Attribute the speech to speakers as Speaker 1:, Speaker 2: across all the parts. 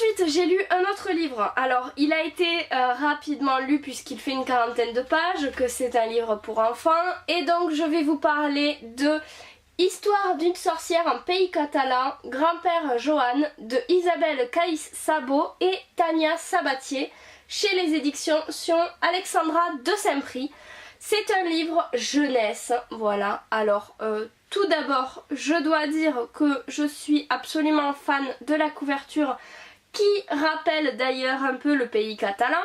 Speaker 1: Ensuite j'ai lu un autre livre. Alors il a été rapidement lu puisqu'il fait une quarantaine de pages, que c'est un livre pour enfants. Et donc je vais vous parler de Histoire d'une sorcière en pays catalan, Grand-père Joan, de Isabelle Caïs Sabot et Tania Sabatier, chez les éditions Alexandra de Saint-Prix. C'est un livre jeunesse, voilà. Alors tout d'abord je dois dire que je suis absolument fan de la couverture qui rappelle d'ailleurs un peu le pays catalan.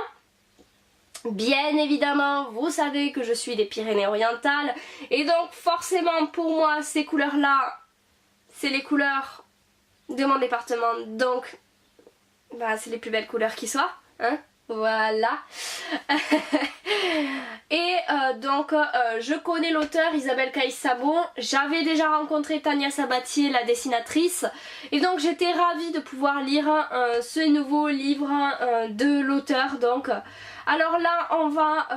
Speaker 1: Bien évidemment, vous savez que je suis des Pyrénées-Orientales et donc forcément pour moi ces couleurs-là, c'est les couleurs de mon département, donc bah, c'est les plus belles couleurs qui soient, hein, voilà. Et donc je connais l'auteur Isabelle Caïs Sabot, j'avais déjà rencontré Tania Sabatier, la dessinatrice, et donc j'étais ravie de pouvoir lire ce nouveau livre de l'auteur. Donc alors là on va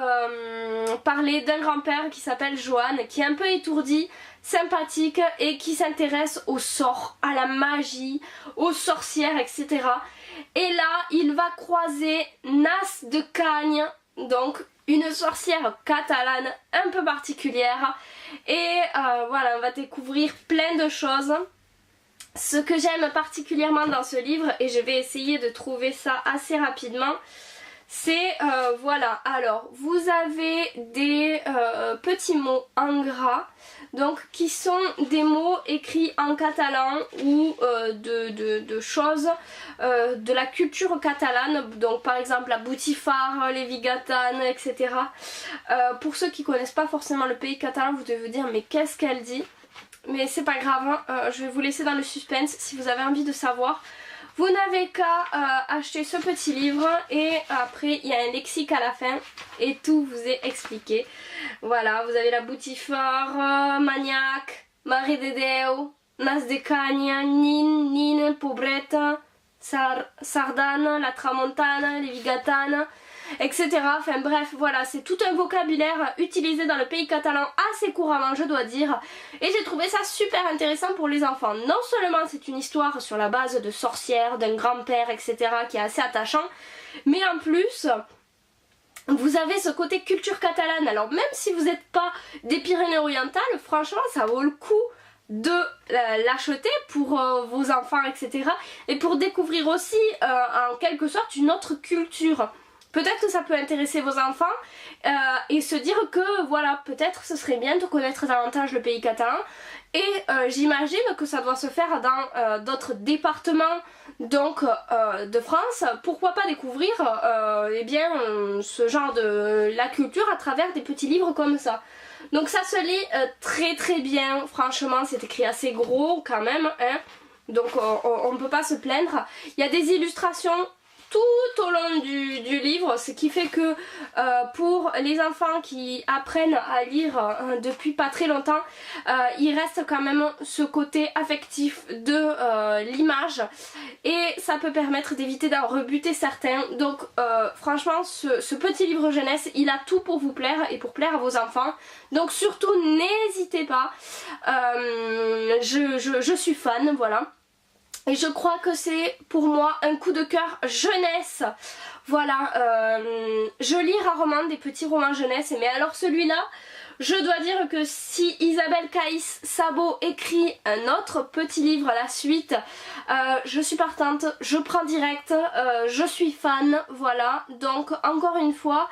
Speaker 1: parler d'un grand-père qui s'appelle Joan, qui est un peu étourdi, sympathique et qui s'intéresse aux sorts, à la magie, aux sorcières, etc. Et là il va croiser Nas de Cagne, donc une sorcière catalane un peu particulière, et voilà, on va découvrir plein de choses. Ce que j'aime particulièrement dans ce livre, et je vais essayer de trouver ça assez rapidement, c'est voilà, alors vous avez des petits mots en gras, donc qui sont des mots écrits en catalan ou de choses de la culture catalane, donc par exemple la boutifarre, les vigatanes, etc. Pour ceux qui connaissent pas forcément le pays catalan, vous devez vous dire mais qu'est-ce qu'elle dit, mais c'est pas grave, je vais vous laisser dans le suspense. Si vous avez envie de savoir, vous n'avez qu'à acheter ce petit livre et après il y a un lexique à la fin et tout vous est expliqué. Voilà, vous avez la boutifarre, maniaque, mare de Déu, nas de Cagne, nin, nin, pobreta, sardane, la tramontane, les vigatanes, etc. Enfin bref, voilà, c'est tout un vocabulaire utilisé dans le pays catalan assez couramment, je dois dire, et j'ai trouvé ça super intéressant pour les enfants. Non seulement c'est une histoire sur la base de sorcières, d'un grand-père, etc. qui est assez attachant, mais en plus vous avez ce côté culture catalane. Alors même si vous n'êtes pas des Pyrénées-Orientales, franchement ça vaut le coup de l'acheter pour vos enfants, etc. et pour découvrir aussi en quelque sorte une autre culture. Peut-être que ça peut intéresser vos enfants et se dire que voilà, peut-être ce serait bien de connaître davantage le pays catalan. Et j'imagine que ça doit se faire dans d'autres départements donc de France. Pourquoi pas découvrir eh bien, ce genre de la culture à travers des petits livres comme ça. Donc ça se lit très très bien, franchement c'est écrit assez gros quand même, hein. Donc on ne peut pas se plaindre. Il y a des illustrations tout au long du livre, ce qui fait que pour les enfants qui apprennent à lire depuis pas très longtemps, il reste quand même ce côté affectif de l'image et ça peut permettre d'éviter d'en rebuter certains. Donc franchement ce petit livre jeunesse, il a tout pour vous plaire et pour plaire à vos enfants, donc surtout n'hésitez pas, je suis fan, voilà. Et je crois que c'est pour moi un coup de cœur jeunesse. Voilà, je lis rarement des petits romans jeunesse, mais alors celui-là, je dois dire que si Isabelle Caïs Sabot écrit un autre petit livre à la suite, je suis partante, je prends direct, je suis fan, voilà. Donc encore une fois,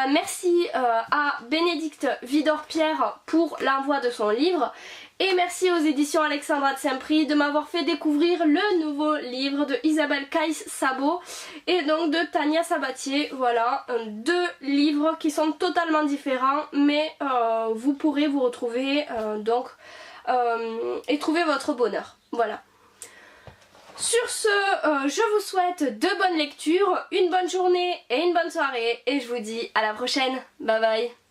Speaker 1: merci à Bénédicte Vidor-Pierre pour l'envoi de son livre. Et merci aux éditions Alexandra de Saint-Prix de m'avoir fait découvrir le nouveau livre de Isabelle Caïs Sabot et donc de Tania Sabatier. Voilà, deux livres qui sont totalement différents, mais vous pourrez vous retrouver donc et trouver votre bonheur. Voilà. Sur ce, je vous souhaite de bonnes lectures, une bonne journée et une bonne soirée et je vous dis à la prochaine. Bye bye.